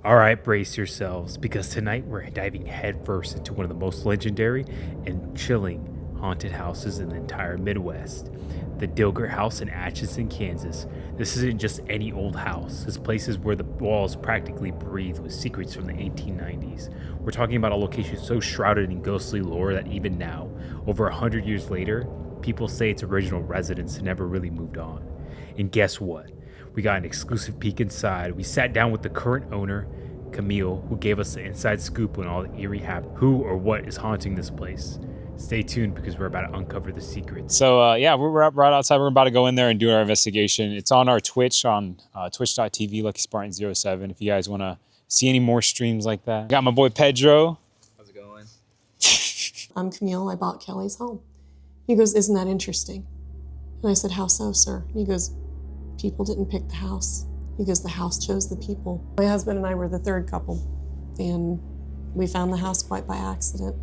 All right, brace yourselves because tonight we're diving headfirst into one of the most legendary and chilling haunted houses in the entire Midwest, the Dilgert House in Atchison, Kansas. This isn't just any old house. This place is where the walls practically breathe with secrets from the 1890s. We're talking about a location so shrouded in ghostly lore that even now, over 100 years later, people say its original residents never really moved on. And guess what? We got an exclusive peek inside. We sat down with the current owner, Camille, who gave us the inside scoop on all the eerie happened. Who or what is haunting this place? Stay tuned because we're about to uncover the secrets. So yeah, we're right outside. We're about to go in there and do our investigation. It's on our Twitch on twitch.tv LuckySpartan07 if you guys want to see any more streams like that. Got my boy Pedro. How's it going? I'm Camille. I bought Kelly's home. He goes, "Isn't that interesting?" And I said, "How so, sir?" And he goes, "People didn't pick the house." He goes, "The house chose the people." My husband and I were the third couple, and we found the house quite by accident.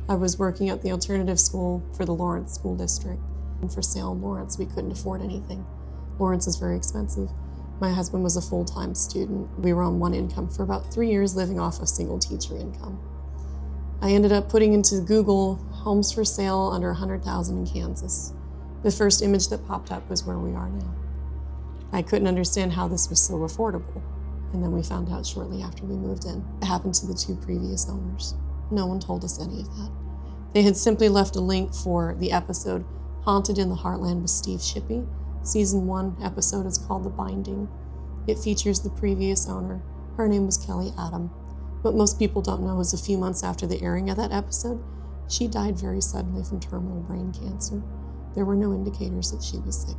I was working at the alternative school for the Lawrence School District. And for Salem Lawrence, we couldn't afford anything. Lawrence is very expensive. My husband was a full-time student. We were on one income for about 3 years, living off a single teacher income. I ended up putting into Google homes for sale under 100,000 in Kansas. The first image that popped up was where we are now. I couldn't understand how this was so affordable. And then we found out shortly after we moved in. It happened to the two previous owners. No one told us any of that. They had simply left a link for the episode Haunted in the Heartland with Steve Shippey. Season 1 episode is called The Binding. It features the previous owner. Her name was Kelly Adam. What most people don't know is a few months after the airing of that episode, she died very suddenly from terminal brain cancer. There were no indicators that she was sick.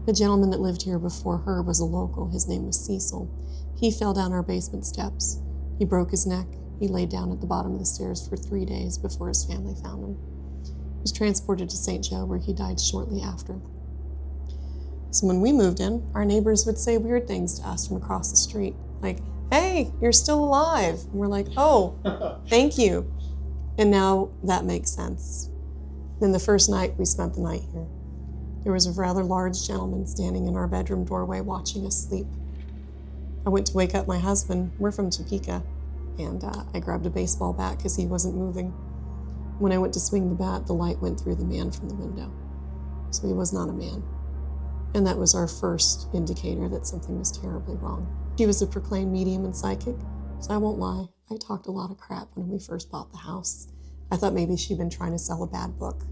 The gentleman that lived here before her was a local. His name was Cecil. He fell down our basement steps. He broke his neck. He laid down at the bottom of the stairs for 3 days before his family found him. He was transported to St. Joe, where he died shortly after. So when we moved in, our neighbors would say weird things to us from across the street, like, "Hey, you're still alive." And we're like, "Oh, thank you." And now that makes sense. Then the first night we spent the night here, there was a rather large gentleman standing in our bedroom doorway watching us sleep. I went to wake up my husband. We're from Topeka. And I grabbed a baseball bat because he wasn't moving. When I went to swing the bat, the light went through the man from the window. So he was not a man. And that was our first indicator that something was terribly wrong. He was a proclaimed medium and psychic, so I won't lie, I talked a lot of crap when we first bought the house. I thought maybe she'd been trying to sell a bad book.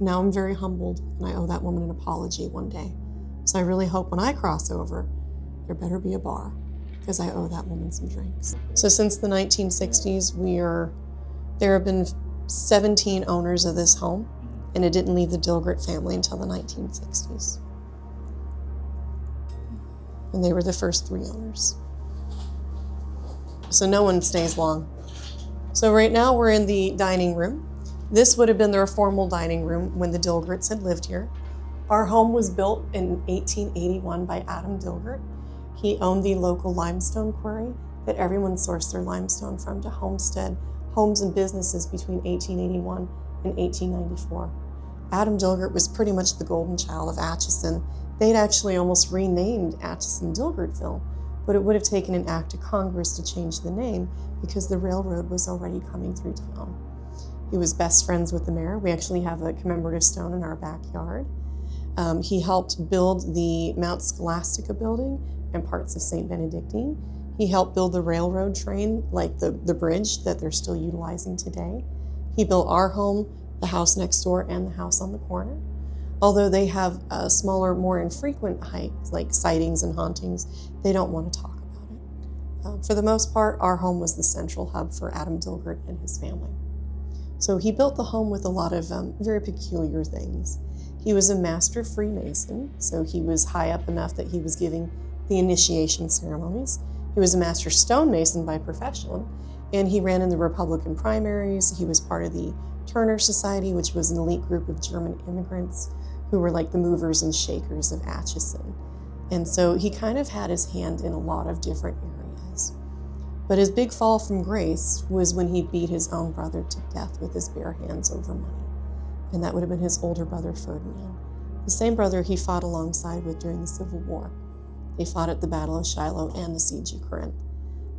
Now I'm very humbled, and I owe that woman an apology one day. So I really hope when I cross over, there better be a bar, because I owe that woman some drinks. So since the 1960s, there have been 17 owners of this home, and it didn't leave the Dilgert family until the 1960s. And they were the first 3 owners. So no one stays long. So right now we're in the dining room. This would have been their formal dining room when the Dilgerts had lived here. Our home was built in 1881 by Adam Dilgert. He owned the local limestone quarry that everyone sourced their limestone from to homestead homes and businesses between 1881 and 1894. Adam Dilgert was pretty much the golden child of Atchison. They'd actually almost renamed Atchison Dilgertville, but it would have taken an act of Congress to change the name because the railroad was already coming through town. He was best friends with the mayor. We actually have a commemorative stone in our backyard. He helped build the Mount Scholastica building and parts of St. Benedictine. He helped build the railroad train, like the bridge that they're still utilizing today. He built our home, the house next door, and the house on the corner. Although they have smaller, more infrequent like sightings and hauntings, they don't want to talk about it. For the most part, our home was the central hub for Adam Dilgert and his family. So he built the home with a lot of very peculiar things. He was a master Freemason, so he was high up enough that he was giving the initiation ceremonies. He was a master stonemason by profession, and he ran in the Republican primaries. He was part of the Turner Society, which was an elite group of German immigrants who were like the movers and shakers of Atchison. And so he kind of had his hand in a lot of different areas. But his big fall from grace was when he beat his own brother to death with his bare hands over money. And that would have been his older brother, Ferdinand, the same brother he fought alongside with during the Civil War. They fought at the Battle of Shiloh and the Siege of Corinth.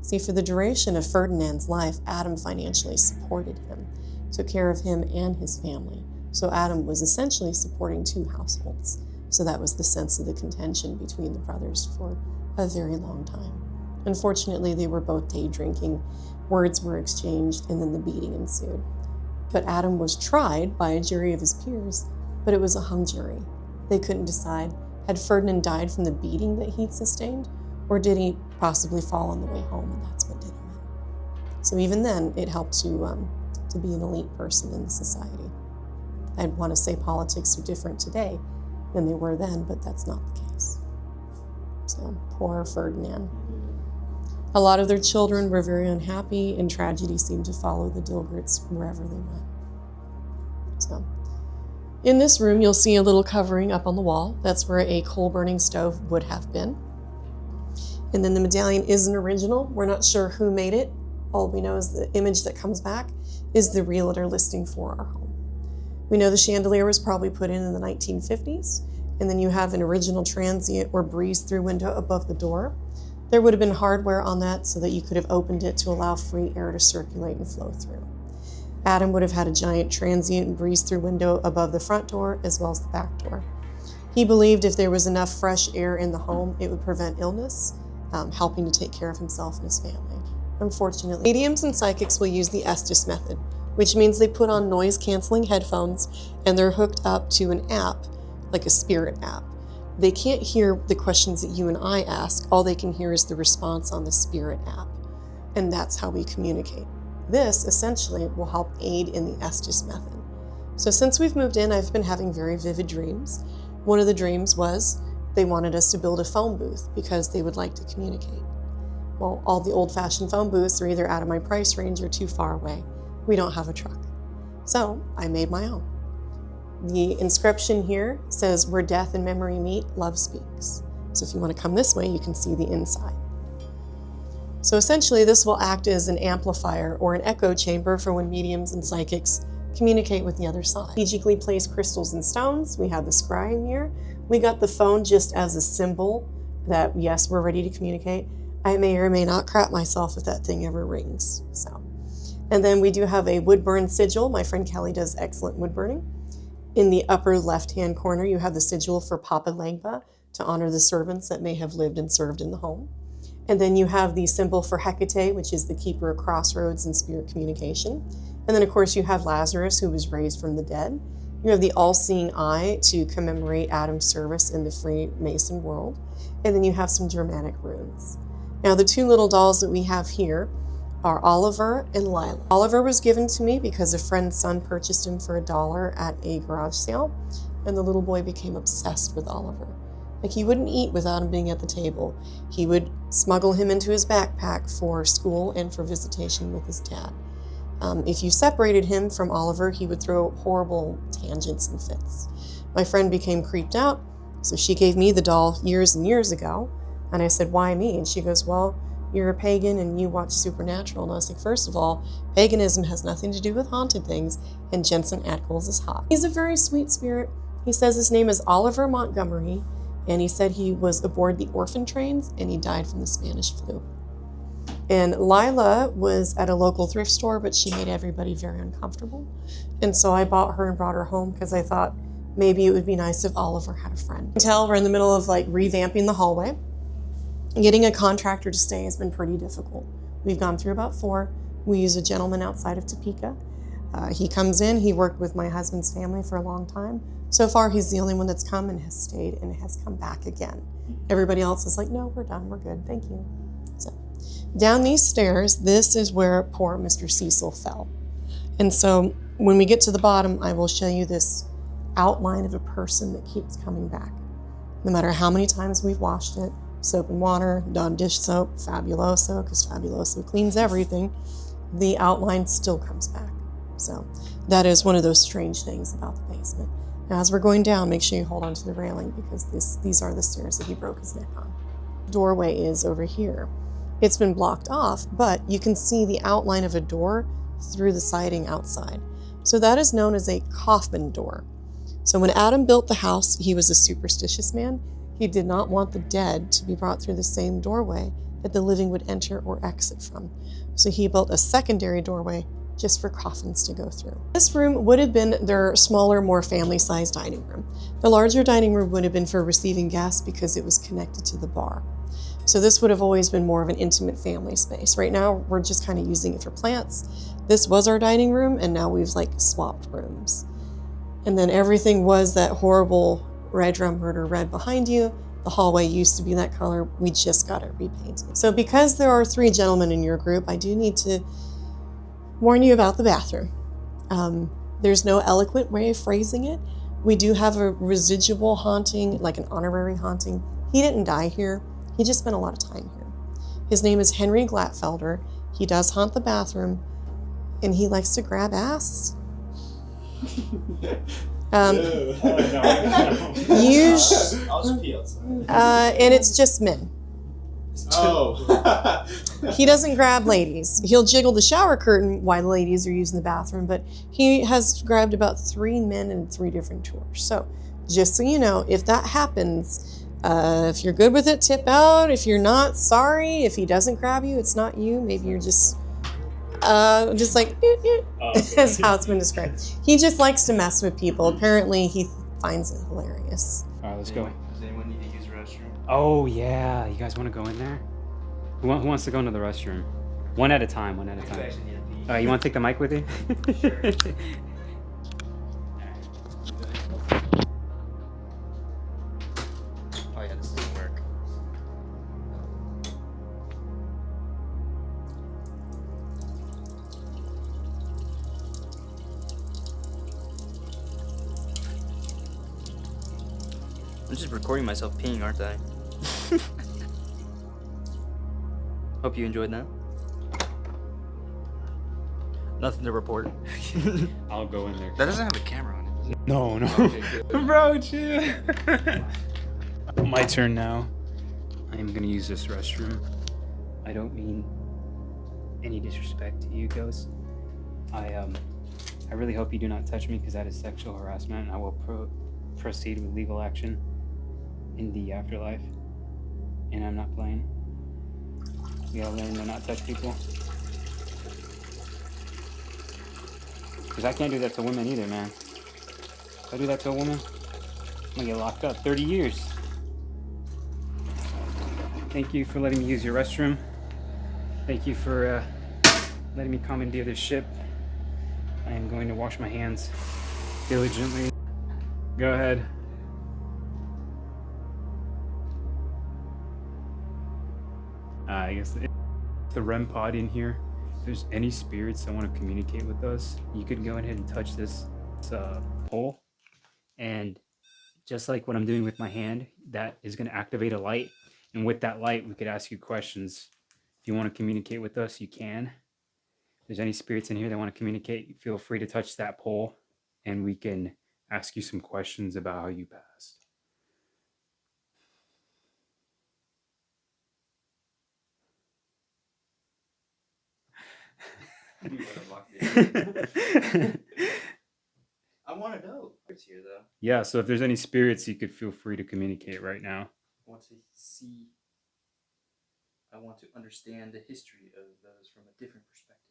See, for the duration of Ferdinand's life, Adam financially supported him, took care of him and his family. So Adam was essentially supporting two households. So that was the sense of the contention between the brothers for a very long time. Unfortunately, they were both day drinking, words were exchanged, and then the beating ensued. But Adam was tried by a jury of his peers, but it was a hung jury. They couldn't decide, had Ferdinand died from the beating that he'd sustained, or did he possibly fall on the way home, and that's what did him in. So even then, it helped to be an elite person in society. I'd want to say politics are different today than they were then, but that's not the case. So poor Ferdinand. A lot of their children were very unhappy, and tragedy seemed to follow the Dilgerts wherever they went. So in this room, you'll see a little covering up on the wall. That's where a coal-burning stove would have been. And then the medallion is an original. We're not sure who made it. All we know is the image that comes back is the realtor listing for our home. We know the chandelier was probably put in the 1950s, and then you have an original transient or breeze-through window above the door. There would have been hardware on that so that you could have opened it to allow free air to circulate and flow through. Adam would have had a giant transient breeze-through window above the front door as well as the back door. He believed if there was enough fresh air in the home, it would prevent illness, helping to take care of himself and his family. Unfortunately, mediums and psychics will use the Estes method, which means they put on noise-canceling headphones and they're hooked up to an app, like a spirit app. They can't hear the questions that you and I ask. All they can hear is the response on the spirit app. And that's how we communicate. This, essentially, will help aid in the Estes method. So since we've moved in, I've been having very vivid dreams. One of the dreams was they wanted us to build a phone booth because they would like to communicate. Well, all the old-fashioned phone booths are either out of my price range or too far away. We don't have a truck. So I made my own. The inscription here says, "Where death and memory meet, love speaks." So if you want to come this way, you can see the inside. So essentially, this will act as an amplifier or an echo chamber for when mediums and psychics communicate with the other side. Strategically placed crystals and stones. We have the scrying here. We got the phone just as a symbol that, yes, we're ready to communicate. I may or may not crap myself if that thing ever rings. And then we do have a wood burn sigil. My friend Kelly does excellent wood burning. In the upper left-hand corner, you have the sigil for Papa Legba to honor the servants that may have lived and served in the home. And then you have the symbol for Hecate, which is the keeper of crossroads and spirit communication. And then, of course, you have Lazarus, who was raised from the dead. You have the all-seeing eye to commemorate Adam's service in the Freemason world. And then you have some Germanic runes. Now, the two little dolls that we have here are Oliver and Lila. Oliver was given to me because a friend's son purchased him for $1 at a garage sale, and the little boy became obsessed with Oliver. Like, he wouldn't eat without him being at the table. He would smuggle him into his backpack for school and for visitation with his dad. If you separated him from Oliver, he would throw horrible tangents and fits. My friend became creeped out, so she gave me the doll years and years ago, and I said, "Why me?" And she goes, "Well, you're a pagan and you watch Supernatural." And I was like, first of all, paganism has nothing to do with haunted things, and Jensen Ackles is hot. He's a very sweet spirit. He says his name is Oliver Montgomery, and he said he was aboard the orphan trains and he died from the Spanish flu. And Lila was at a local thrift store, but she made everybody very uncomfortable. And so I bought her and brought her home because I thought maybe it would be nice if Oliver had a friend. Until we're in the middle of like revamping the hallway. Getting a contractor to stay has been pretty difficult. We've gone through about 4. We use a gentleman outside of Topeka. He comes in, he worked with my husband's family for a long time. So far, he's the only one that's come and has stayed and has come back again. Everybody else is like, no, we're done, we're good, thank you. So down these stairs, this is where poor Mr. Cecil fell. And so when we get to the bottom, I will show you this outline of a person that keeps coming back. No matter how many times we've washed it, soap and water, Dawn dish soap, Fabuloso, because Fabuloso cleans everything, the outline still comes back. So that is one of those strange things about the basement. Now, as we're going down, make sure you hold onto the railing because these are the stairs that he broke his neck on. Doorway is over here. It's been blocked off, but you can see the outline of a door through the siding outside. So that is known as a coffin door. So when Adam built the house, he was a superstitious man. He did not want the dead to be brought through the same doorway that the living would enter or exit from. So he built a secondary doorway just for coffins to go through. This room would have been their smaller, more family-sized dining room. The larger dining room would have been for receiving guests because it was connected to the bar. So this would have always been more of an intimate family space. Right now, we're just kind of using it for plants. This was our dining room, and now we've like swapped rooms. And then everything was that horrible red drum murder red behind you. The hallway used to be that color. We just got it repainted. So because there are 3 gentlemen in your group, I do need to warn you about the bathroom. There's no eloquent way of phrasing it. We do have a residual haunting, like an honorary haunting. He didn't die here. He just spent a lot of time here. His name is Henry Glatfelder. He does haunt the bathroom, and he likes to grab ass. And it's just men. Oh. He doesn't grab ladies. He'll jiggle the shower curtain while the ladies are using the bathroom, but he has grabbed about 3 men in 3 different tours. So just so you know, if that happens, if you're good with it, tip out. If you're not, sorry. If he doesn't grab you, it's not you. Maybe you're just like, that's how it's been described. He just likes to mess with people. Apparently, he finds it hilarious. All right, let's go. Does anyone need to use the restroom? Oh yeah, you guys want to go in there? Who wants to go into the restroom? One at a time. One at a I time. actually need to pee. You want to take the mic with you? Sure. Oh yeah, this doesn't work. I'm just recording myself peeing, aren't I? Hope you enjoyed that. Nothing to report. I'll go in there. That doesn't have a camera on it, does it? No, no. Okay, good. Bro, chill. My turn now. I am gonna use this restroom. I don't mean any disrespect to you, Ghost. I really hope you do not touch me because that is sexual harassment, and I will proceed with legal action in the afterlife. And I'm not playing. We gotta learn to not touch people. Because I can't do that to women either, man. If I do that to a woman, I'm gonna get locked up 30 years. Thank you for letting me use your restroom. Thank you for letting me commandeer this ship. I am going to wash my hands diligently. Go ahead. I guess the REM pod in here. If there's any spirits that want to communicate with us, You could go ahead and touch this pole, and just like what I'm doing with my hand, that is going to activate a light. And with that light, we could ask you questions. If you want to communicate with us, you can. If there's any spirits in here that want to communicate, feel free to touch that pole, and we can ask you some questions about how you passed. I want to know. It's here though. Yeah, so if there's any spirits, you could feel free to communicate right now. I want to see. I want to understand the history of those from a different perspective.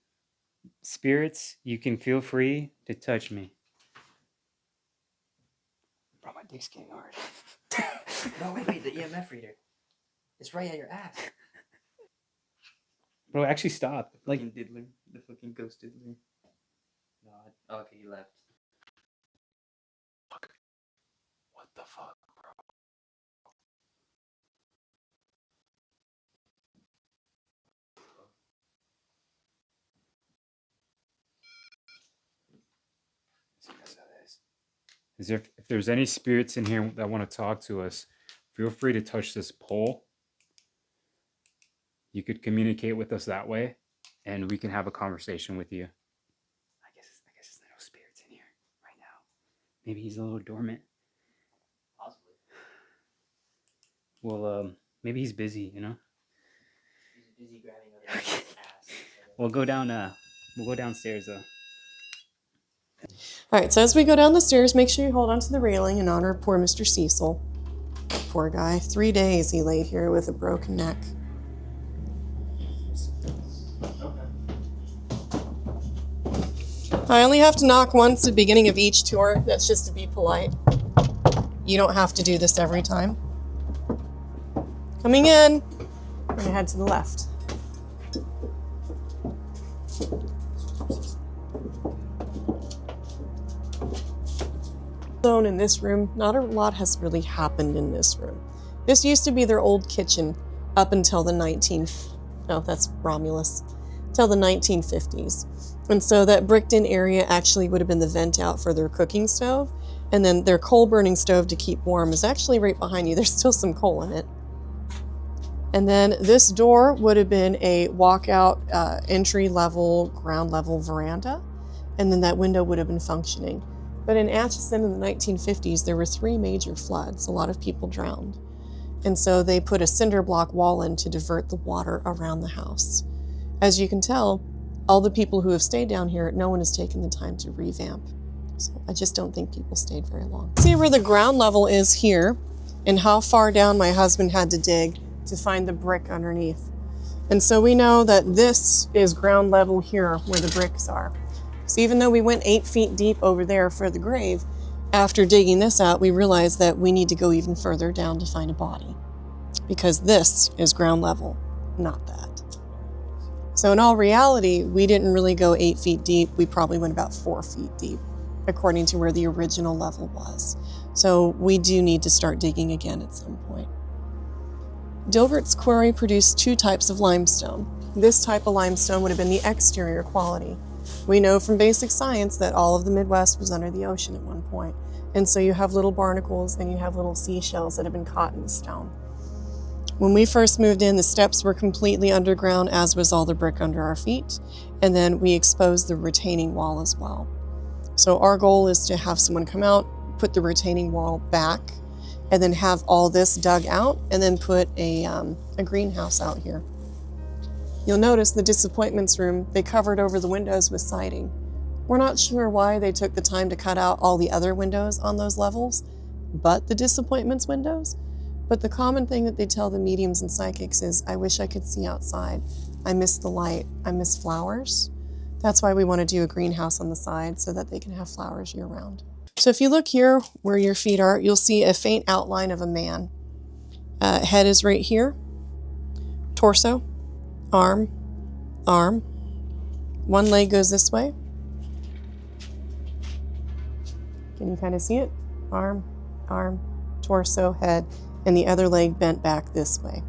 Spirits, you can feel free to touch me. Bro, my dick's getting hard. No, wait, the EMF reader. It's right at your ass. Bro, actually stop. Like, Fucking diddler. The fucking ghost diddler. No, okay, he left. what the fuck, bro? if there's any spirits in here that want to talk to us, feel free to touch this pole. You could communicate with us that way, and we can have a conversation with you. I guess there's no spirits in here right now. Maybe he's a little dormant. Possibly. Well, maybe he's busy, you know? He's busy grabbing other people's ass. We'll go downstairs though. All right, so as we go down the stairs, make sure you hold onto the railing in honor of poor Mr. Cecil. Poor guy. 3 days he laid here with a broken neck. I only have to knock once at the beginning of each tour. That's just to be polite. You don't have to do this every time. Coming in. We're gonna head to the left. Zone in this room, not a lot has really happened in this room. This used to be their old kitchen up until the that's Romulus, till the 1950s. And so that bricked in area actually would have been the vent out for their cooking stove. And then their coal burning stove to keep warm is actually right behind you. There's still some coal in it. And then this door would have been a walkout entry level, ground level veranda. And then that window would have been functioning. But in Atchison in the 1950s, there were 3 major floods. A lot of people drowned. And so they put a cinder block wall in to divert the water around the house. As you can tell, all the people who have stayed down here, no one has taken the time to revamp. So I just don't think people stayed very long. See where the ground level is here and how far down my husband had to dig to find the brick underneath. And so we know that this is ground level here where the bricks are. So even though we went 8 feet deep over there for the grave, after digging this out, we realized that we need to go even further down to find a body, because this is ground level, not that. So in all reality, we didn't really go 8 feet deep. We probably went about 4 feet deep, according to where the original level was. So we do need to start digging again at some point. Dilgert's quarry produced 2 types of limestone. This type of limestone would have been the exterior quality. We know from basic science that all of the Midwest was under the ocean at one point. And so you have little barnacles and you have little seashells that have been caught in the stone. When we first moved in, the steps were completely underground, as was all the brick under our feet. And then we exposed the retaining wall as well. So our goal is to have someone come out, put the retaining wall back, and then have all this dug out, and then put a greenhouse out here. You'll notice the disappointments room, they covered over the windows with siding. We're not sure why they took the time to cut out all the other windows on those levels, but the disappointments windows. But the common thing that they tell the mediums and psychics is, I wish I could see outside. I miss the light. I miss flowers. That's why we want to do a greenhouse on the side so that they can have flowers year round. So if you look here where your feet are, you'll see a faint outline of a man. Head is right here. Torso, arm, arm. One leg goes this way. Can you kind of see it? Arm, arm, torso, head, and the other leg bent back this way.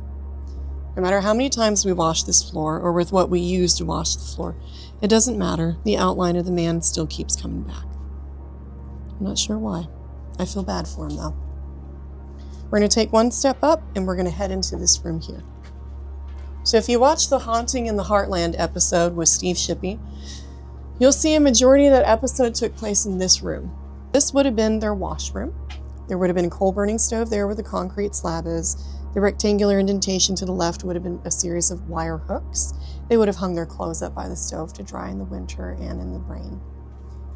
No matter how many times we wash this floor or with what we use to wash the floor, it doesn't matter. The outline of the man still keeps coming back. I'm not sure why. I feel bad for him though. We're going to take one step up and we're going to head into this room here. So if you watch the Haunting in the Heartland episode with Steve Shippey, you'll see a majority of that episode took place in this room. This would have been their washroom. There would have been a coal burning stove there where the concrete slab is. The rectangular indentation to the left would have been a series of wire hooks. They would have hung their clothes up by the stove to dry in the winter and in the rain.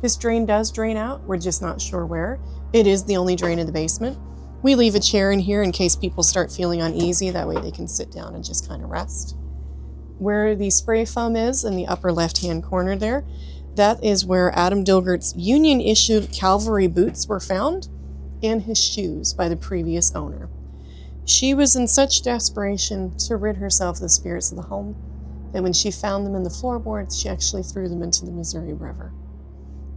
This drain does drain out. We're just not sure where. It is the only drain in the basement. We leave a chair in here in case people start feeling uneasy. That way they can sit down and just kind of rest. Where the spray foam is in the upper left-hand corner there, that is where Adam Dilgert's Union-issued cavalry boots were found and his shoes by the previous owner. She was in such desperation to rid herself of the spirits of the home that when she found them in the floorboards, she actually threw them into the Missouri River.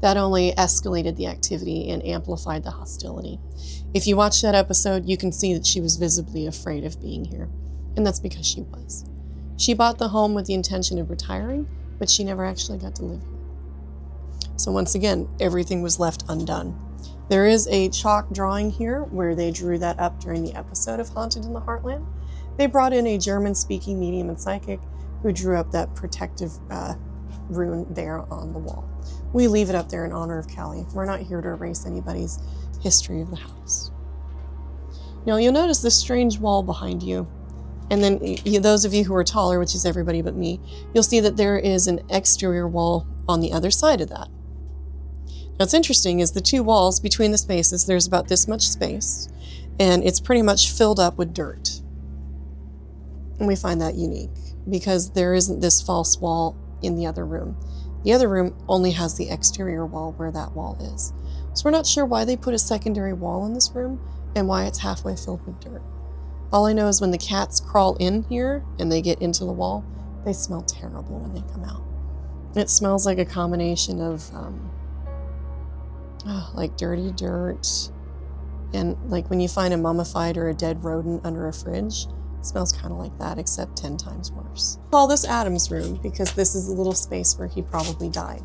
That only escalated the activity and amplified the hostility. If you watch that episode, you can see that she was visibly afraid of being here, and that's because she was. She bought the home with the intention of retiring, but she never actually got to live here. So once again, everything was left undone. There is a chalk drawing here where they drew that up during the episode of Haunted in the Heartland. They brought in a German-speaking medium and psychic who drew up that protective rune there on the wall. We leave it up there in honor of Callie. We're not here to erase anybody's history of the house. Now you'll notice this strange wall behind you. And then those of you who are taller, which is everybody but me, you'll see that there is an exterior wall on the other side of that. Now what's interesting is the two walls between the spaces, there's about this much space, and it's pretty much filled up with dirt. And we find that unique because there isn't this false wall in the other room. The other room only has the exterior wall where that wall is. So we're not sure why they put a secondary wall in this room and why it's halfway filled with dirt. All I know is when the cats crawl in here and they get into the wall, they smell terrible when they come out. It smells like a combination of like dirty dirt, and like when you find a mummified or a dead rodent under a fridge, it smells kind of like that, except 10 times worse. I call this Adam's room because this is the little space where he probably died.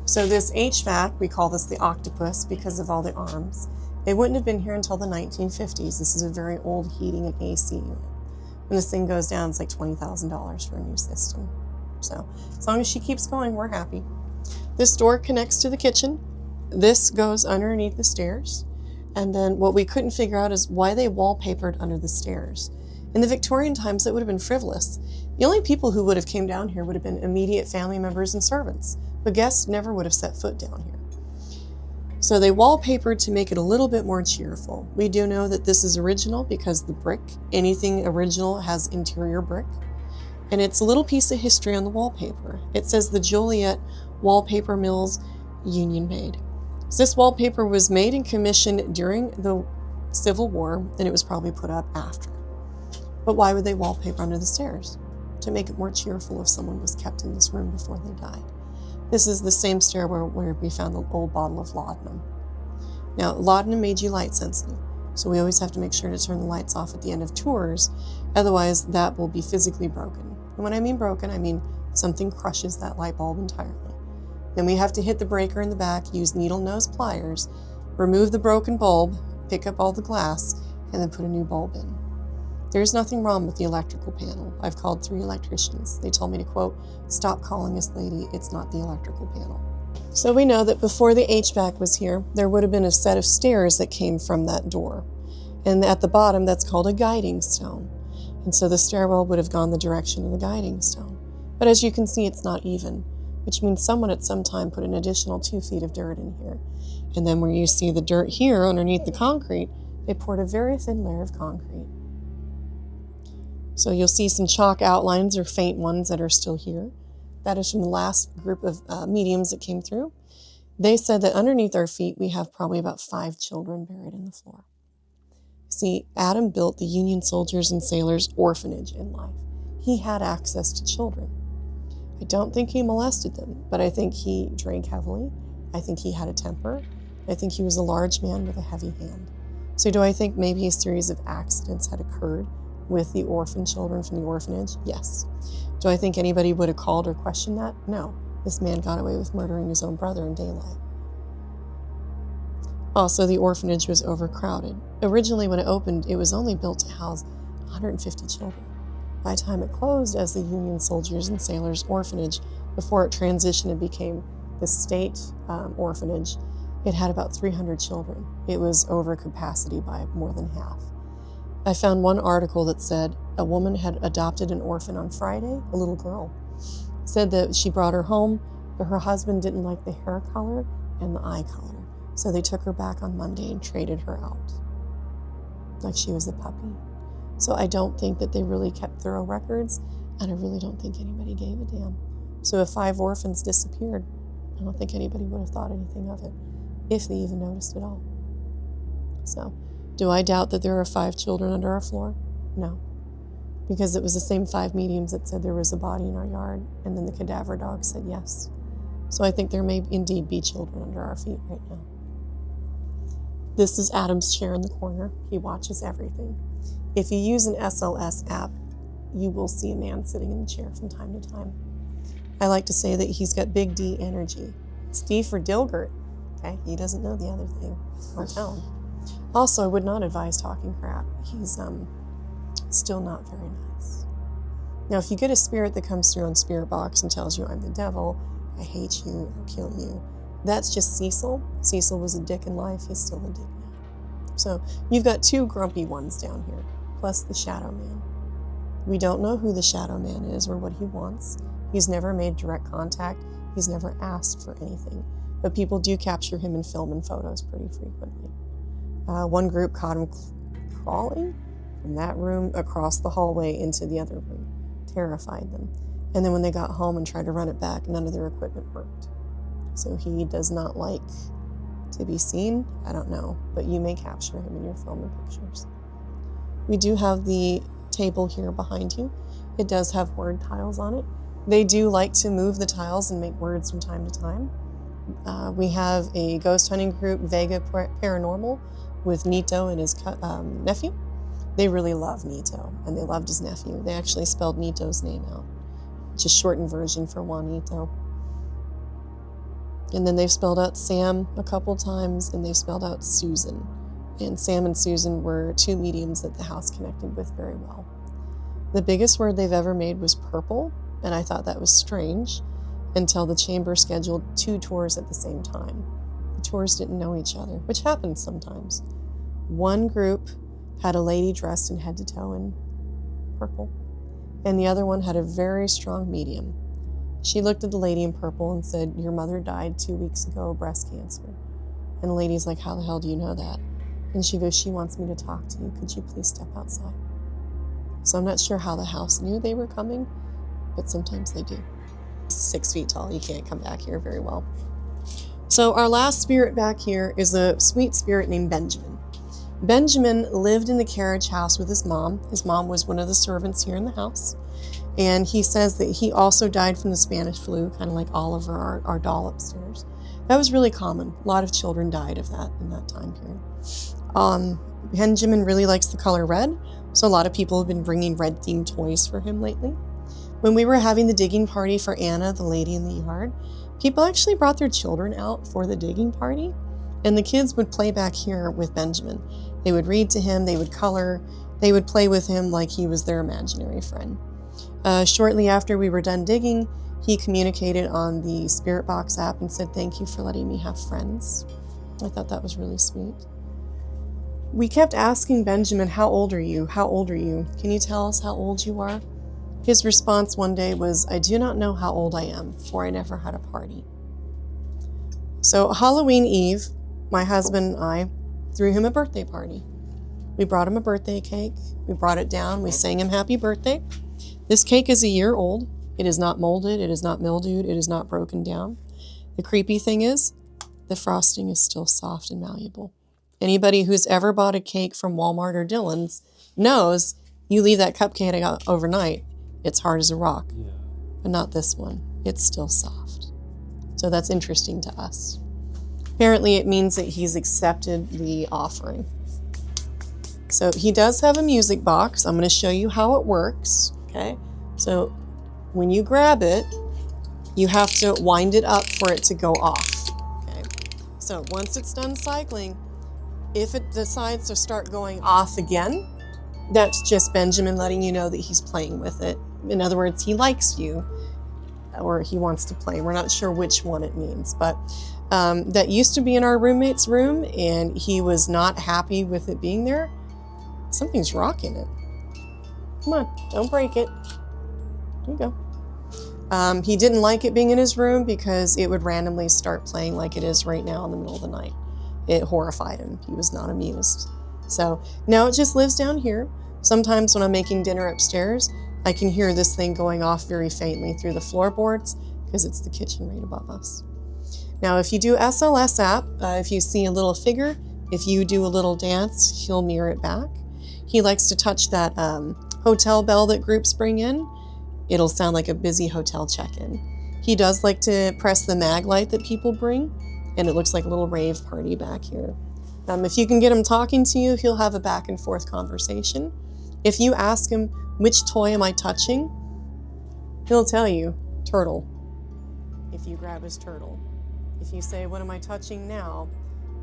So this HVAC, we call this the octopus because of all the arms. It wouldn't have been here until the 1950s. This is a very old heating and AC unit. When this thing goes down, it's like $20,000 for a new system. So as long as she keeps going, we're happy. This door connects to the kitchen. This goes underneath the stairs. And then what we couldn't figure out is why they wallpapered under the stairs. In the Victorian times, that would have been frivolous. The only people who would have came down here would have been immediate family members and servants, but guests never would have set foot down here. So they wallpapered to make it a little bit more cheerful. We do know that this is original because the brick, anything original has interior brick. And it's a little piece of history on the wallpaper. It says the Joliet Wallpaper Mills Union Made. So this wallpaper was made and commissioned during the Civil War, and it was probably put up after. But why would they wallpaper under the stairs? To make it more cheerful if someone was kept in this room before they died. This is the same stairwell where we found the old bottle of laudanum. Now, laudanum made you light sensitive, so we always have to make sure to turn the lights off at the end of tours, otherwise that will be physically broken. And when I mean broken, I mean something crushes that light bulb entirely. Then we have to hit the breaker in the back, use needle nose pliers, remove the broken bulb, pick up all the glass, and then put a new bulb in. There's nothing wrong with the electrical panel. I've called 3 electricians. They told me to, quote, "Stop calling us, lady, it's not the electrical panel." So we know that before the HVAC was here, there would have been a set of stairs that came from that door. And at the bottom, that's called a guiding stone. And so the stairwell would have gone the direction of the guiding stone. But as you can see, it's not even, which means someone at some time put an additional 2 feet of dirt in here. And then where you see the dirt here underneath the concrete, they poured a very thin layer of concrete. So you'll see some chalk outlines or faint ones that are still here. That is from the last group of mediums that came through. They said that underneath our feet, we have probably about 5 children buried in the floor. See, Adam built the Union Soldiers and Sailors Orphanage in life. He had access to children. I don't think he molested them, but I think he drank heavily. I think he had a temper. I think he was a large man with a heavy hand. So do I think maybe a series of accidents had occurred with the orphan children from the orphanage? Yes. Do I think anybody would have called or questioned that? No. This man got away with murdering his own brother in daylight. Also, the orphanage was overcrowded. Originally, when it opened, it was only built to house 150 children. By the time it closed as the Union Soldiers and Sailors Orphanage, before it transitioned and became the state orphanage, it had about 300 children. It was over capacity by more than half. I found one article that said a woman had adopted an orphan on Friday, a little girl. Said that she brought her home, but her husband didn't like the hair color and the eye color. So they took her back on Monday and traded her out, like she was a puppy. So I don't think that they really kept thorough records, and I really don't think anybody gave a damn. So if 5 orphans disappeared, I don't think anybody would have thought anything of it, if they even noticed at all. So, do I doubt that there are 5 children under our floor? No. Because it was the same 5 mediums that said there was a body in our yard, and then the cadaver dog said yes. So I think there may indeed be children under our feet right now. This is Adam's chair in the corner. He watches everything. If you use an SLS app, you will see a man sitting in the chair from time to time. I like to say that he's got big D energy. It's D for Dilgert. Okay, he doesn't know the other thing. I'll tell him. Also, I would not advise talking crap. He's still not very nice. Now, if you get a spirit that comes through on Spirit Box and tells you, "I'm the devil, I hate you, I'll kill you," that's just Cecil. Cecil was a dick in life. He's still a dick now. So you've got 2 grumpy ones down here, plus the Shadow Man. We don't know who the Shadow Man is or what he wants. He's never made direct contact. He's never asked for anything. But people do capture him in film and photos pretty frequently. One group caught him crawling from that room across the hallway into the other room. Terrified them. And then when they got home and tried to run it back, none of their equipment worked. So he does not like to be seen. I don't know, but you may capture him in your film and pictures. We do have the table here behind you. It does have word tiles on it. They do like to move the tiles and make words from time to time. We have a ghost hunting group, Vega Paranormal, with Nito and his nephew. They really love Nito, and they loved his nephew. They actually spelled Nito's name out, which is shortened version for Juanito. And then they've spelled out Sam a couple times, and they've spelled out Susan. And Sam and Susan were two mediums that the house connected with very well. The biggest word they've ever made was purple, and I thought that was strange until the chamber scheduled 2 tours at the same time. The tours didn't know each other, which happens sometimes. One group had a lady dressed in head to toe in purple, and the other one had a very strong medium. She looked at the lady in purple and said, "Your mother died 2 weeks ago of breast cancer." And the lady's like, "How the hell do you know that?" And she goes, "She wants me to talk to you. Could you please step outside?" So I'm not sure how the house knew they were coming, but sometimes they do. 6 feet tall, you can't come back here very well. So our last spirit back here is a sweet spirit named Benjamin. Benjamin lived in the carriage house with his mom. His mom was one of the servants here in the house. And he says that he also died from the Spanish flu, kind of like Oliver, our doll upstairs. That was really common. A lot of children died of that in that time period. Benjamin really likes the color red, so a lot of people have been bringing red-themed toys for him lately. When we were having the digging party for Anna, the lady in the yard, people actually brought their children out for the digging party, and the kids would play back here with Benjamin. They would read to him, they would color, they would play with him like he was their imaginary friend. Shortly after we were done digging, he communicated on the Spirit Box app and said, "Thank you for letting me have friends." I thought that was really sweet. We kept asking Benjamin, "How old are you? How old are you? Can you tell us how old you are?" His response one day was, "I do not know how old I am, for I never had a party." So Halloween Eve, my husband and I threw him a birthday party. We brought him a birthday cake. We brought it down. We sang him happy birthday. This cake is a year old. It is not molded. It is not mildewed. It is not broken down. The creepy thing is, the frosting is still soft and malleable. Anybody who's ever bought a cake from Walmart or Dillon's knows you leave that cupcake out overnight, it's hard as a rock. Yeah. But not this one. It's still soft. So that's interesting to us. Apparently it means that he's accepted the offering. So he does have a music box. I'm going to show you how it works. Okay. So when you grab it, you have to wind it up for it to go off. Okay. So once it's done cycling, if it decides to start going off again, that's just Benjamin letting you know that he's playing with it. In other words, he likes you, or he wants to play. We're not sure which one it means, but that used to be in our roommate's room, and he was not happy with it being there. Something's rocking it. Come on, don't break it. There you go. He didn't like it being in his room because it would randomly start playing like it is right now in the middle of the night. It horrified him. He was not amused. So now it just lives down here. Sometimes when I'm making dinner upstairs, I can hear this thing going off very faintly through the floorboards because it's the kitchen right above us. Now, if you do SLS app, if you see a little figure, if you do a little dance, he'll mirror it back. He likes to touch that hotel bell that groups bring in. It'll sound like a busy hotel check-in. He does like to press the mag light that people bring, and it looks like a little rave party back here. If you can get him talking to you, he'll have a back and forth conversation. If you ask him, "Which toy am I touching?" he'll tell you, "Turtle," if you grab his turtle. If you say, "What am I touching now?"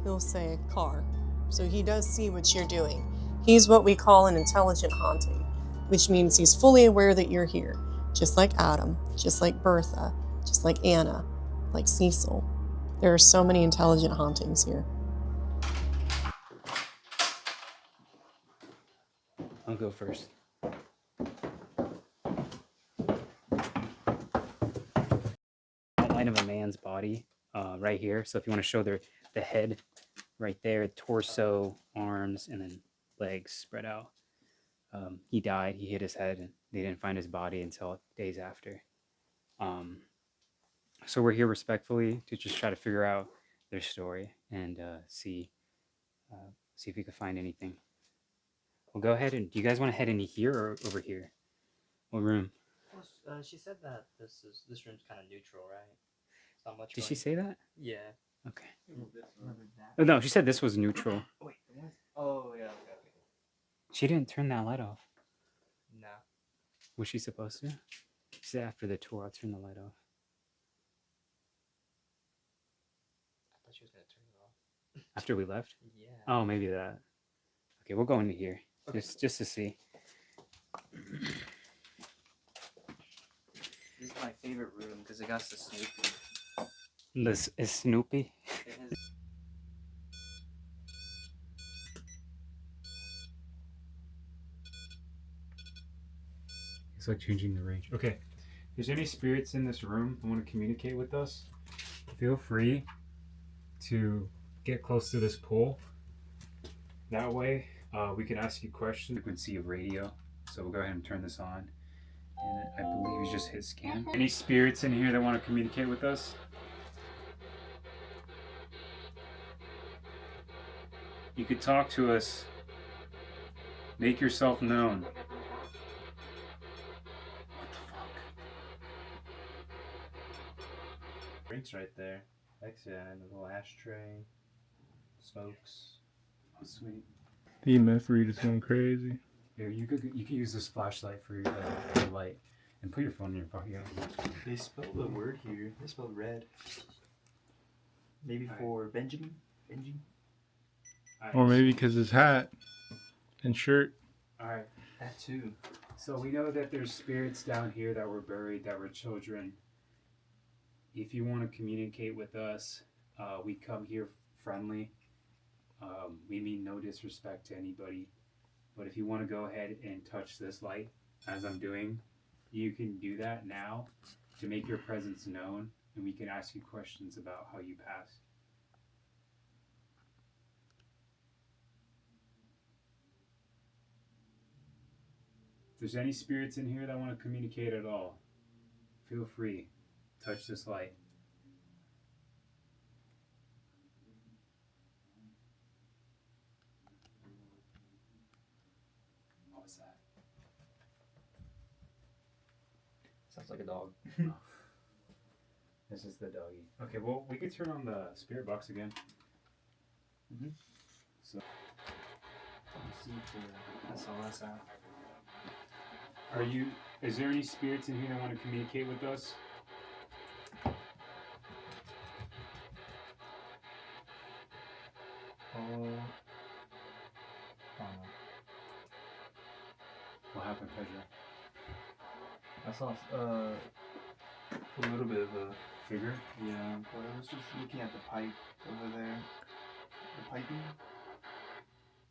he'll say, "Car." So he does see what you're doing. He's what we call an intelligent haunting, which means he's fully aware that you're here, just like Adam, just like Bertha, just like Anna, like Cecil. There are so many intelligent hauntings here. I'll go first. Outline of a man's body right here. So if you want to show the head right there, torso, arms, and then legs spread out. He died. He hit his head, and they didn't find his body until days after. So we're here respectfully to just try to figure out their story and see if we can find anything. Well, go ahead and do you guys want to head in here or over here? What room? Well, she said that this room's kind of neutral, right? It's not much. Did she say that? Yeah. Okay. Remember that? Oh, no, she said this was neutral. Wait. Oh yeah. Okay. She didn't turn that light off. No. Was she supposed to? She said after the tour, I'll turn the light off. I thought she was gonna turn it off. After we left? Yeah. Oh, maybe that. Okay, we'll go into here Okay. just to see. This is my favorite room because it got the Snoopy. This is Snoopy. It has It's like changing the range. Okay. If there's any spirits in this room that want to communicate with us, feel free to get close to this pole. That way, we can ask you questions. Frequency of radio. So we'll go ahead and turn this on. And I believe you just hit scan. Any spirits in here that want to communicate with us? You could talk to us. Make yourself known. What the fuck? drinks right there. Exit and a little ashtray. Smokes. Oh, sweet. The EMF read is going crazy. Here, you could use this flashlight for your light, and put your phone in your pocket. They spelled the word here. They spelled red. Maybe Alright. for Benjamin. Benji. Or maybe because his hat and shirt. All right. That too. So we know that there's spirits down here that were buried, that were children. If you want to communicate with us, we come here friendly. We mean no disrespect to anybody. But if you want to go ahead and touch this light, as I'm doing, you can do that now to make your presence known, and we can ask you questions about how you passed. If there's any spirits in here that want to communicate at all, feel free. Touch this light. What was that? Sounds like a dog. This is the doggy. Okay, well, we could turn on the spirit box again. Mhm. So, Let me see the SLS app. is there any spirits in here that want to communicate with us? What happened, Pedro? I saw a little bit of a Figure? yeah, but I was just looking at the pipe over there. The piping.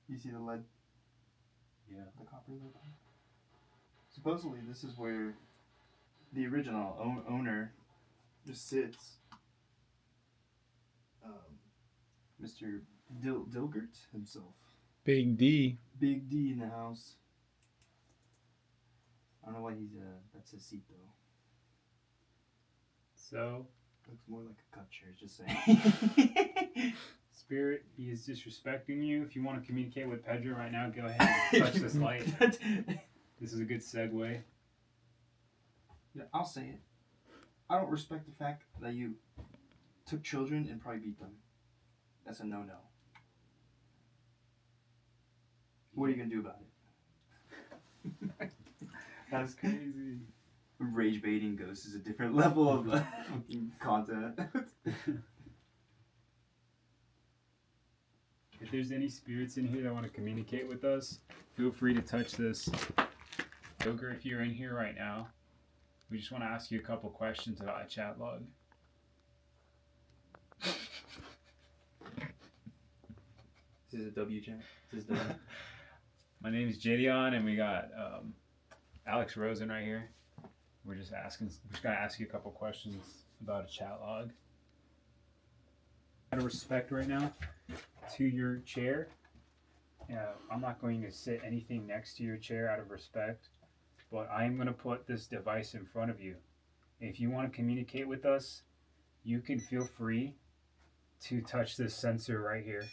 You see the lead, Yeah. the copper lead pipe? Supposedly, this is where the original owner just sits. Mr. Dilgert himself. Big D. Big D in the house. I don't know why that's his seat though. So, Looks more like a cut chair, just saying. Spirit, he is disrespecting you. If you want to communicate with Pedro right now, go ahead and touch this light. This is a good segue. Yeah, I'll say it. I don't respect the fact that you took children and probably beat them. That's a no-no. What are you gonna do about it? That's crazy. Rage baiting ghosts is a different level of fucking content. If there's any spirits in here that want to communicate with us, feel free to touch this. Joker, if you're in here right now, we just want to ask you a couple questions about a chat log. This is a W chat. This is W. My name is Jadion, and we got Alex Rosen right here. We're just gonna ask you a couple questions about a chat log. Out of respect right now to your chair, I'm not going to sit anything next to your chair out of respect, but I am going to put this device in front of you. If you want to communicate with us, you can feel free to touch this sensor right here.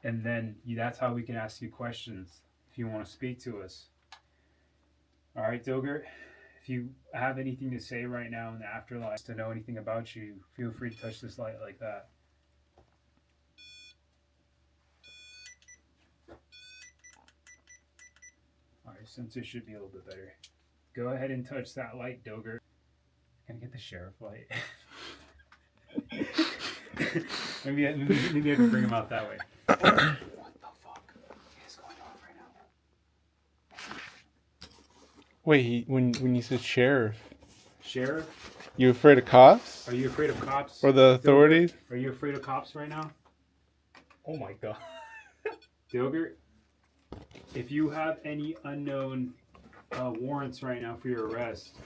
And then that's how we can ask you questions if you want to speak to us. All right, Dilgert, if you have anything to say right now in the afterlife, to know anything about you, feel free to touch this light like that. All right, sensor should be a little bit better. Go ahead and touch that light, Dilgert. Can I get the sheriff light? maybe I can bring him out that way. What the fuck is going on right now? Wait, when you said sheriff, Sheriff? you afraid of cops Are you afraid of cops? or the authorities? Are you afraid of cops right now? Oh my god. Dilgert, if you have any unknown warrants right now for your arrest,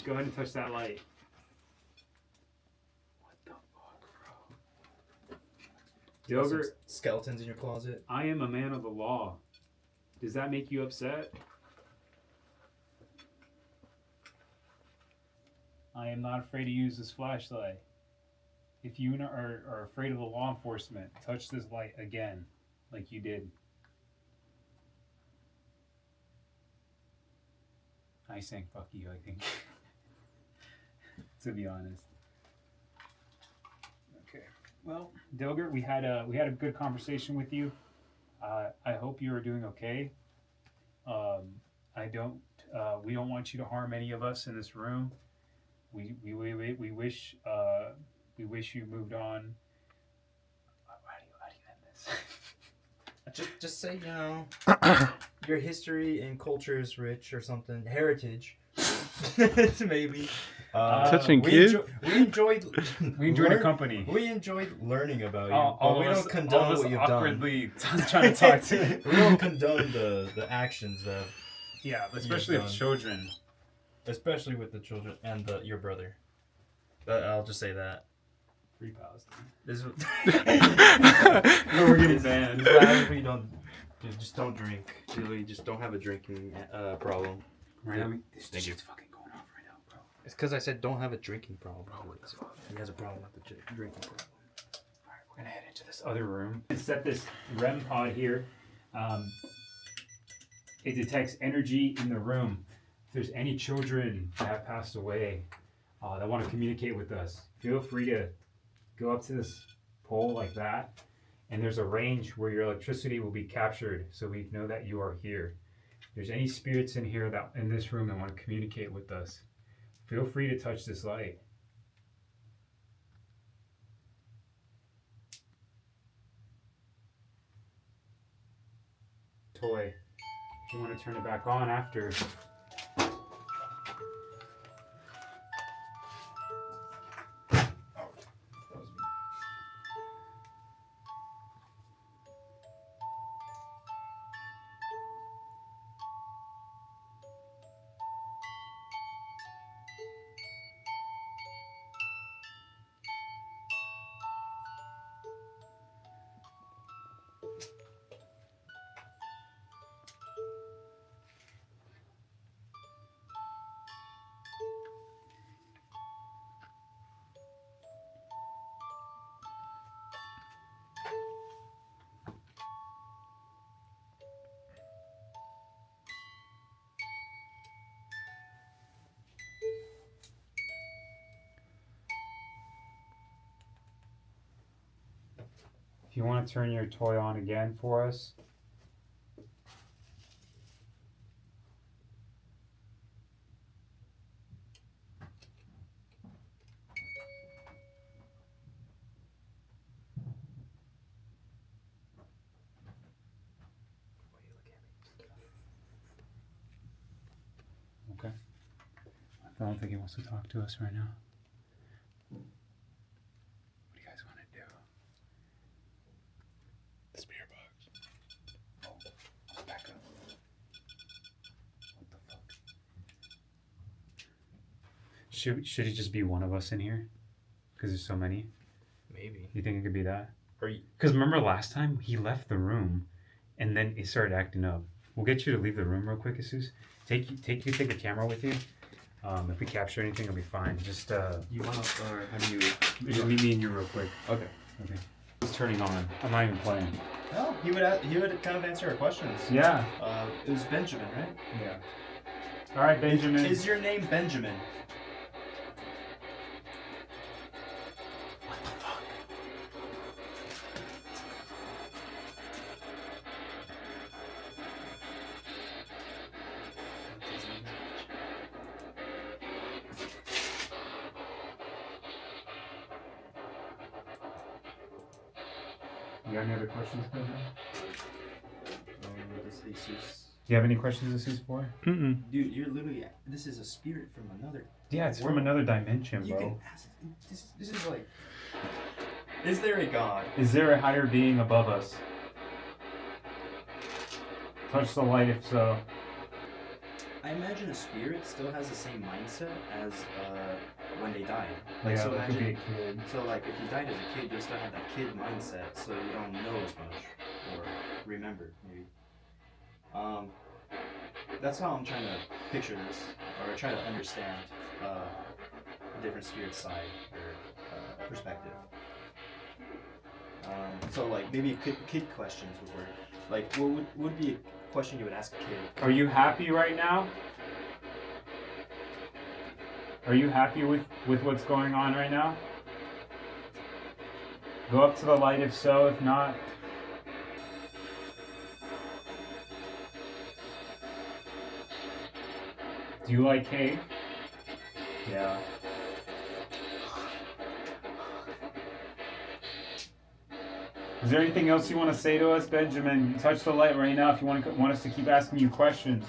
go ahead and touch that light. What the fuck, bro? Dilgert, Skeletons in your closet. I am a man of the law. Does that make you upset? I am not afraid to use this flashlight. If you are afraid of the law enforcement, touch this light again, like you did. I sang fuck you, I think. To be honest. Okay. Well, Dilgert, we had a good conversation with you. I hope you are doing okay. We don't want you to harm any of us in this room. We wish you moved on. How do you end this? Just say, you know, your history and culture is rich or something. Heritage. Maybe. Touching kids? We enjoyed your company. We enjoyed learning about you. All but we of don't us condone what you've done. awkwardly trying to talk to. We don't condone the actions that, Yeah, especially of done. children. especially with the children and your brother. I'll just say that. Free Palestine. This is No, we're getting banned. we don't. Dude, just don't drink. Really, just don't have a drinking problem. Right now, this Thank you. shit's fucking going off right now, bro. It's because I said don't have a drinking problem. He has a problem with the drinking problem. Alright, we're gonna head into this other room and set this REM pod here. It detects energy in the room. If there's any children that have passed away that want to communicate with us, feel free to go up to this pole like that, and there's a range where your electricity will be captured, so we know that you are here. If there's any spirits in here that in this room that want to communicate with us, feel free to touch this light. Toy. If you want to turn it back on after. If you want to turn your toy on again for us. Okay. I don't think he wants to talk to us right now. What do you guys want to do? The spirit box. Oh, back up. What the fuck? Should it just be one of us in here? Because there's so many. Maybe. You think it could be that? Are you? Because remember last time he left the room, and then he started acting up. We'll get you to leave the room real quick, Jesus. Take the camera with you. If we capture anything, it'll be fine. Just You want to, or how do you? just meet me and you real quick. Okay. Okay. It's turning on. I'm not even playing. No, he would kind of answer our questions. Yeah. It was Benjamin, right? Yeah. All right, Benjamin. Is your name Benjamin? You got any other questions, Benjamin? This is. Do you have any questions this is for? Mm-mm. Dude, you're literally. This is a spirit from another. Yeah, it's from another dimension, You bro. can ask. This is like. Is there a God? Is there a higher being above us? Touch the light if so. I imagine a spirit still has the same mindset as when they died. Yeah, so it could be a imagine. kid. So like, if you died as a kid, you'll still have that kid mindset, so you don't know as much or remember maybe. That's how I'm trying to picture this, or try to understand a different spirit side or perspective. So like maybe kid questions would work. Like, what would be a question you would ask a kid? Are you happy right now? Are you happy with what's going on right now? Go up to the light if so, if not. Do you like cake? Yeah. Is there anything else you want to say to us, Benjamin? Touch the light right now if you want us to keep asking you questions.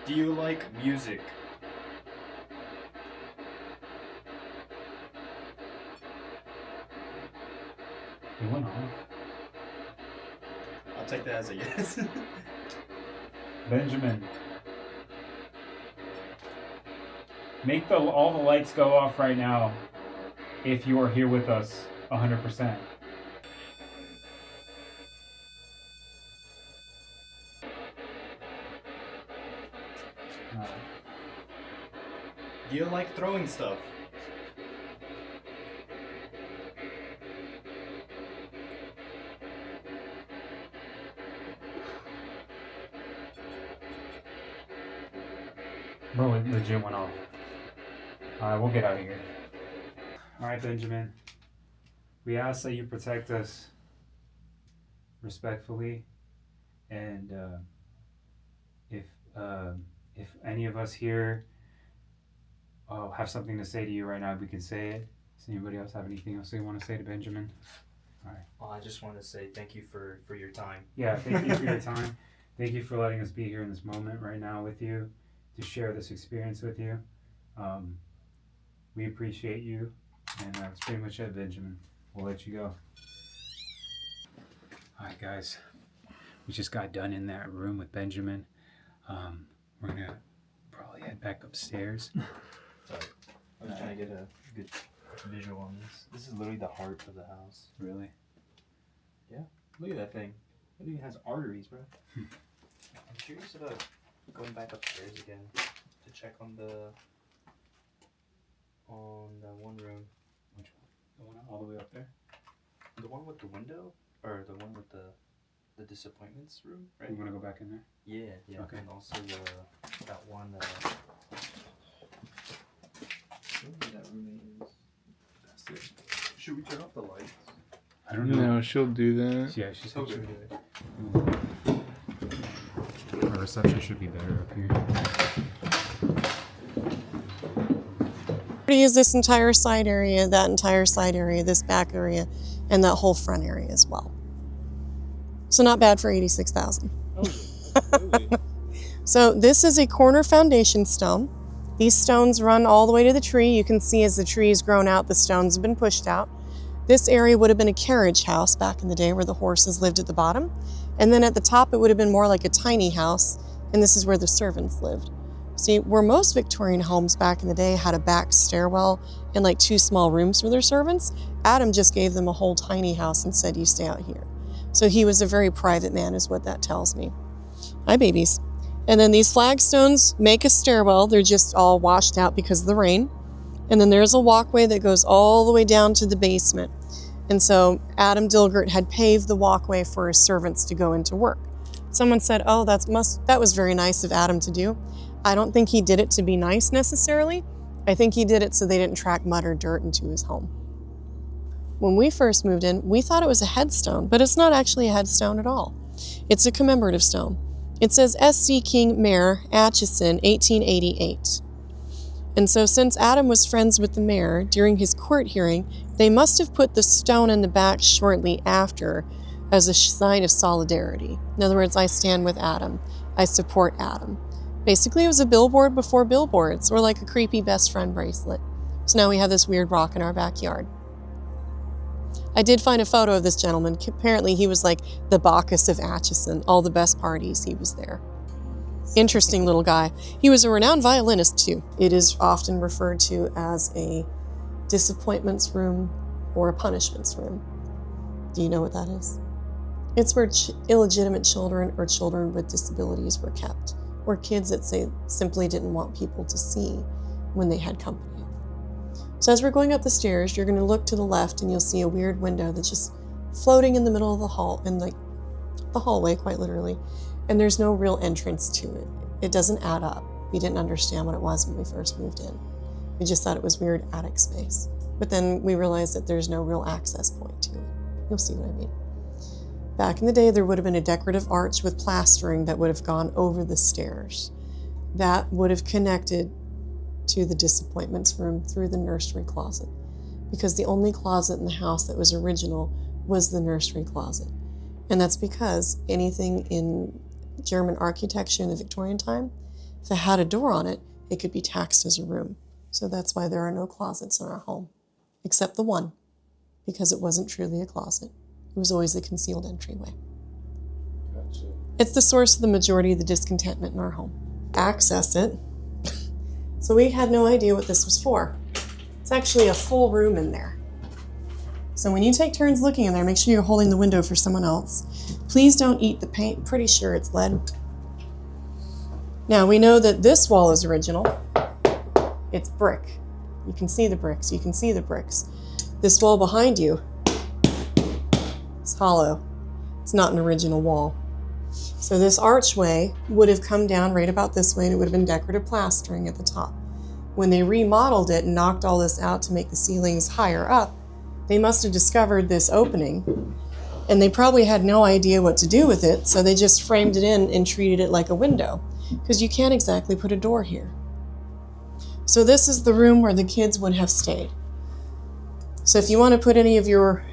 Do you like music? It went on. I'll take that as a yes. Benjamin. Make all the lights go off right now if you are here with us 100%. Do you like throwing stuff? Bro, it legit went off. Alright, we'll get out of here. Alright, Benjamin. We ask that you protect us respectfully, and if any of us here have something to say to you right now, we can say it. Does anybody else have anything else they want to say to Benjamin? Alright. Well, I just want to say thank you for your time. Yeah, thank you for your time. Thank you for letting us be here in this moment right now with you, to share this experience with you. We appreciate you, and that's pretty much it, Benjamin. We'll let you go. Alright guys, we just got done in that room with Benjamin. We're gonna probably head back upstairs. Sorry. I was trying to get a good visual on this. This is literally the heart of the house. Really? Look at that thing. It even has arteries, bro. I'm curious about going back upstairs again to check on the one room. Which one? The one all the way up there? The one with the window? Or the one with the disappointments room, right? You wanna go back in there? Yeah. Okay. And also that one where that roommate is. That's it. Should we turn off the lights? I don't know. No, she'll do that. Yeah, she said Okay. she would do it. Our reception should be better up here. Is this entire side area, that entire side area, this back area, and that whole front area as well. So not bad for $86,000. So this is a corner foundation stone. These stones run all the way to the tree. You can see as the tree has grown out, the stones have been pushed out. This area would have been a carriage house back in the day where the horses lived at the bottom. And then at the top, it would have been more like a tiny house. And this is where the servants lived. See, where most Victorian homes back in the day had a back stairwell and like 2 small rooms for their servants, Adam just gave them a whole tiny house and said, you stay out here. So he was a very private man is what that tells me. Hi, babies. And then these flagstones make a stairwell. They're just all washed out because of the rain. And then there's a walkway that goes all the way down to the basement. And so Adam Dilgert had paved the walkway for his servants to go into work. Someone said, oh, that was very nice of Adam to do. I don't think he did it to be nice necessarily. I think he did it so they didn't track mud or dirt into his home. When we first moved in, we thought it was a headstone, but it's not actually a headstone at all. It's a commemorative stone. It says S.C. King Mayor Atchison, 1888. And so since Adam was friends with the mayor during his court hearing, they must have put the stone in the back shortly after as a sign of solidarity. In other words, I stand with Adam. I support Adam. Basically, it was a billboard before billboards, or like a creepy best friend bracelet. So now we have this weird rock in our backyard. I did find a photo of this gentleman. Apparently, he was like the Bacchus of Atchison. All the best parties, he was there. Interesting little guy. He was a renowned violinist, too. It is often referred to as a disappointments room or a punishments room. Do you know what that is? It's where illegitimate children or children with disabilities were kept, or kids that simply didn't want people to see when they had company. So as we're going up the stairs, you're going to look to the left and you'll see a weird window that's just floating in the middle of the hall, in like the hallway, quite literally. And there's no real entrance to it. It doesn't add up. We didn't understand what it was when we first moved in. We just thought it was weird attic space. But then we realized that there's no real access point to it. You'll see what I mean. Back in the day, there would have been a decorative arch with plastering that would have gone over the stairs. That would have connected to the disappointments room through the nursery closet, because the only closet in the house that was original was the nursery closet. And that's because anything in German architecture in the Victorian time, if it had a door on it, it could be taxed as a room. So that's why there are no closets in our home, except the one, because it wasn't truly a closet. It was always a concealed entryway. Gotcha. It's the source of the majority of the discontentment in our home. Access it. So we had no idea what this was for. It's actually a full room in there. So when you take turns looking in there, make sure you're holding the window for someone else. Please don't eat the paint. Pretty sure it's lead. Now we know that this wall is original. It's brick. You can see the bricks. You can see the bricks. This wall behind you is hollow. It's not an original wall. So this archway would have come down right about this way, and it would have been decorative plastering at the top. When they remodeled it and knocked all this out to make the ceilings higher up, they must have discovered this opening, and they probably had no idea what to do with it, so they just framed it in and treated it like a window, because you can't exactly put a door here. So this is the room where the kids would have stayed. So if you want to put any of your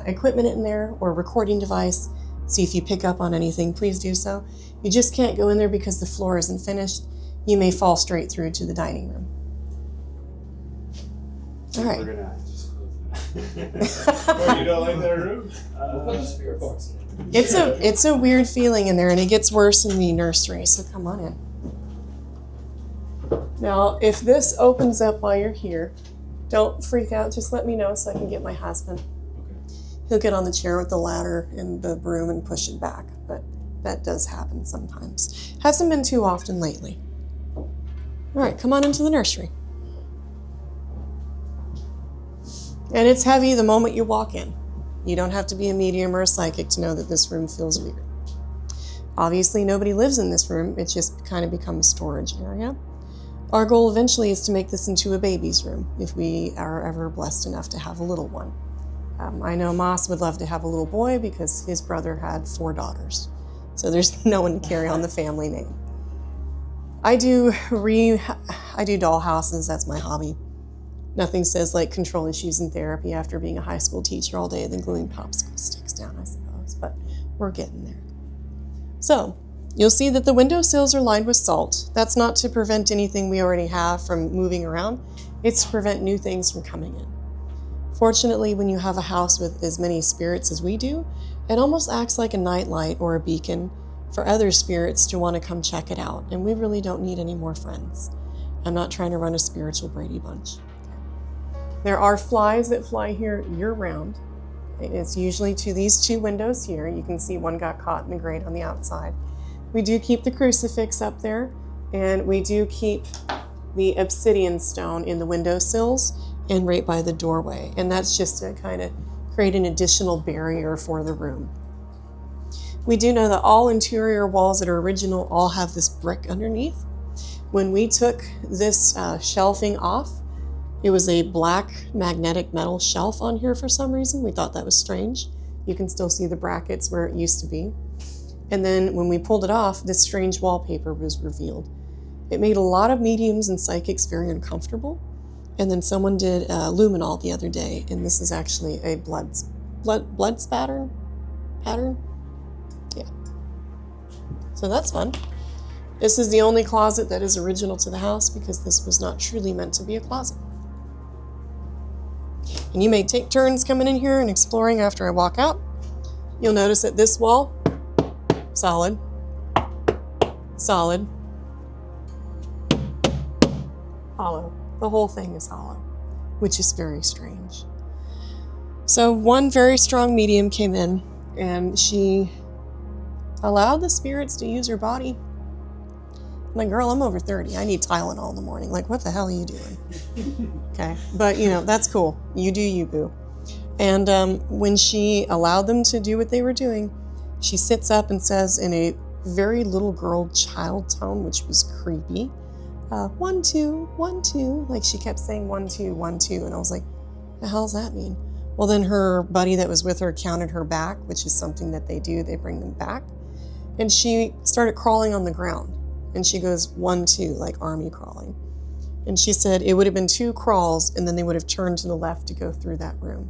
equipment in there or recording device, see if you pick up on anything, please do so. You just can't go in there because the floor isn't finished. You may fall straight through to the dining room. All right. We're gonna just close it. Oh, you don't like that room? Put a spirit box in it. It's a weird feeling in there, and it gets worse in the nursery, so come on in. Now, if this opens up while you're here, don't freak out. Just let me know so I can get my husband. He'll get on the chair with the ladder and the broom and push it back, but that does happen sometimes. Hasn't been too often lately. All right, come on into the nursery. And it's heavy the moment you walk in. You don't have to be a medium or a psychic to know that this room feels weird. Obviously, nobody lives in this room. It's just kind of become a storage area. Our goal eventually is to make this into a baby's room if we are ever blessed enough to have a little one. I know Moss would love to have a little boy because his brother had 4 daughters. So there's no one to carry on the family name. I do doll houses, that's my hobby. Nothing says like control issues in therapy after being a high school teacher all day than gluing popsicle sticks down, I suppose, but we're getting there. So, you'll see that the windowsills are lined with salt. That's not to prevent anything we already have from moving around. It's to prevent new things from coming in. Fortunately, when you have a house with as many spirits as we do, it almost acts like a nightlight or a beacon for other spirits to want to come check it out. And we really don't need any more friends. I'm not trying to run a spiritual Brady Bunch. There are flies that fly here year-round. It's usually to these two windows here. You can see one got caught in the grate on the outside. We do keep the crucifix up there, and we do keep the obsidian stone in the windowsills and right by the doorway. And that's just to kind of create an additional barrier for the room. We do know that all interior walls that are original all have this brick underneath. When we took this shelving off, it was a black magnetic metal shelf on here for some reason. We thought that was strange. You can still see the brackets where it used to be. And then when we pulled it off, this strange wallpaper was revealed. It made a lot of mediums and psychics very uncomfortable. And then someone did luminol the other day, and this is actually a blood spatter pattern. Yeah. So that's fun. This is the only closet that is original to the house because this was not truly meant to be a closet. And you may take turns coming in here and exploring after I walk out. You'll notice that this wall, solid, solid, hollow. The whole thing is hollow, which is very strange. So one very strong medium came in and she allowed the spirits to use her body. I'm like, girl, I'm over 30. I need Tylenol in the morning. Like, what the hell are you doing? Okay, but you know, that's cool. You do you, boo. And when she allowed them to do what they were doing, she sits up and says in a very little girl child tone, which was creepy, 1, 2, 1, 2. Like she kept saying 1, 2, 1, 2. And I was like, the hell does that mean? Well, then her buddy that was with her counted her back, which is something that they do. They bring them back. And she started crawling on the ground. And she goes 1, 2, like army crawling. And she said it would have been 2 crawls and then they would have turned to the left to go through that room.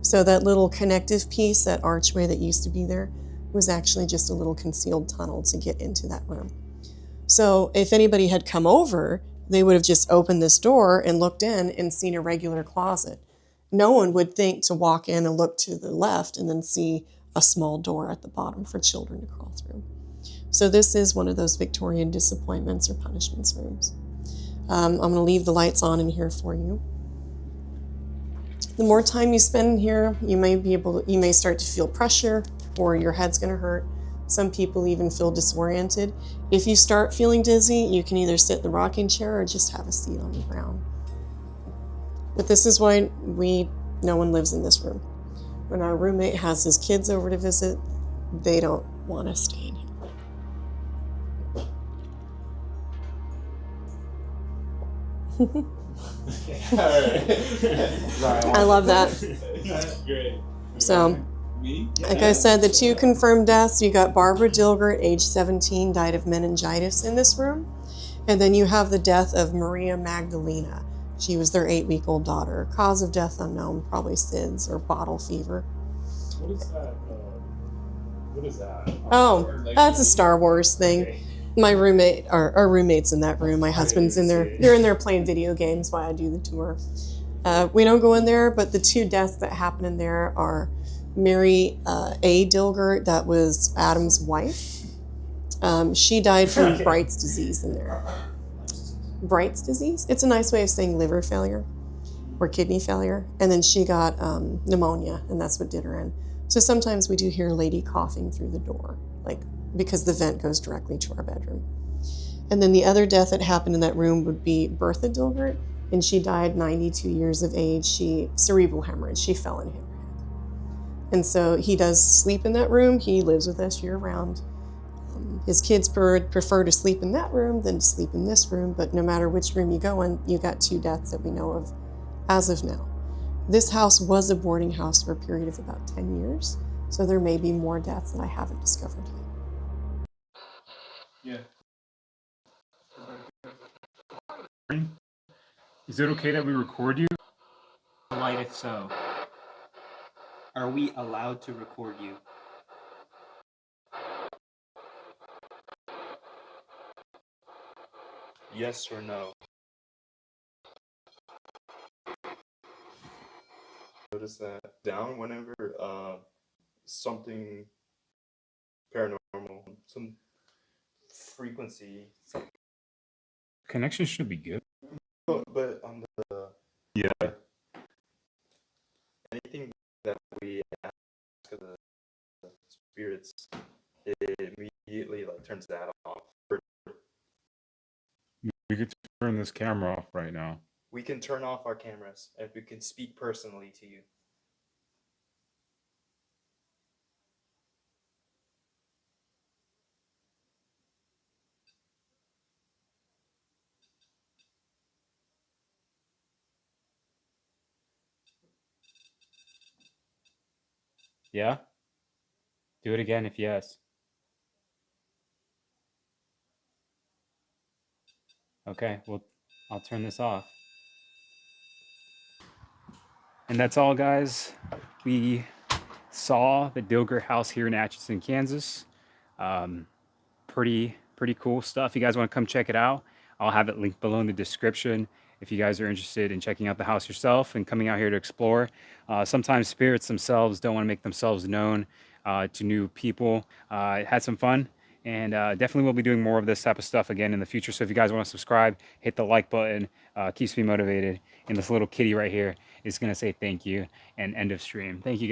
So that little connective piece, that archway that used to be there, was actually just a little concealed tunnel to get into that room. So if anybody had come over, they would have just opened this door and looked in and seen a regular closet. No one would think to walk in and look to the left and then see a small door at the bottom for children to crawl through. So this is one of those Victorian disappointments or punishments rooms. I'm going to leave the lights on in here for you. The more time you spend in here, you may start to feel pressure or your head's going to hurt. Some people even feel disoriented. If you start feeling dizzy, you can either sit in the rocking chair or just have a seat on the ground. But this is why no one lives in this room. When our roommate has his kids over to visit, they don't want to stay in here. I love that. Great. So, Me? like I said, the 2 confirmed deaths, you got Barbara Dilgert, age 17, died of meningitis in this room. And then you have the death of Maria Magdalena. She was their 8-week-old daughter. Cause of death unknown, probably SIDS or bottle fever. What is that? What is that? Oh, that's a Star Wars thing. Okay. My roommate, our roommate's in that room. My husband's in there. They're in there playing video games while I do the tour. We don't go in there, but the 2 deaths that happen in there are Mary A. Dilgert, that was Adam's wife. She died from Bright's disease in there. Bright's disease? It's a nice way of saying liver failure or kidney failure. And then she got pneumonia, and that's what did her in. So sometimes we do hear a lady coughing through the door, like because the vent goes directly to our bedroom. And then the other death that happened in that room would be Bertha Dilgert, and she died 92 years of age. Cerebral hemorrhage, she fell and hit her head. And so he does sleep in that room. He lives with us year round. His kids prefer to sleep in that room than to sleep in this room, but no matter which room you go in, you got 2 deaths that we know of as of now. This house was a boarding house for a period of about 10 years, so there may be more deaths that I haven't discovered yet. Yeah. Is it okay that we record you? Light if so. Are we allowed to record you? Yes or no? Notice that down whenever something paranormal some frequency. Connection should be good. But on the Yeah. anything that we ask of the spirits, it immediately like turns that off. We could turn this camera off right now. We can turn off our cameras and we can speak personally to you. Yeah? Do it again if yes. Okay, well, I'll turn this off. And that's all, guys. We saw the Dilger house here in Atchison, Kansas. Pretty cool stuff. If you guys want to come check it out, I'll have it linked below in the description. If you guys are interested in checking out the house yourself and coming out here to explore. Sometimes spirits themselves don't want to make themselves known to new people. Had some fun, and definitely we'll be doing more of this type of stuff again in the future. So if you guys want to subscribe, hit the like button. Keeps me motivated. And this little kitty right here is going to say thank you and end of stream. Thank you guys.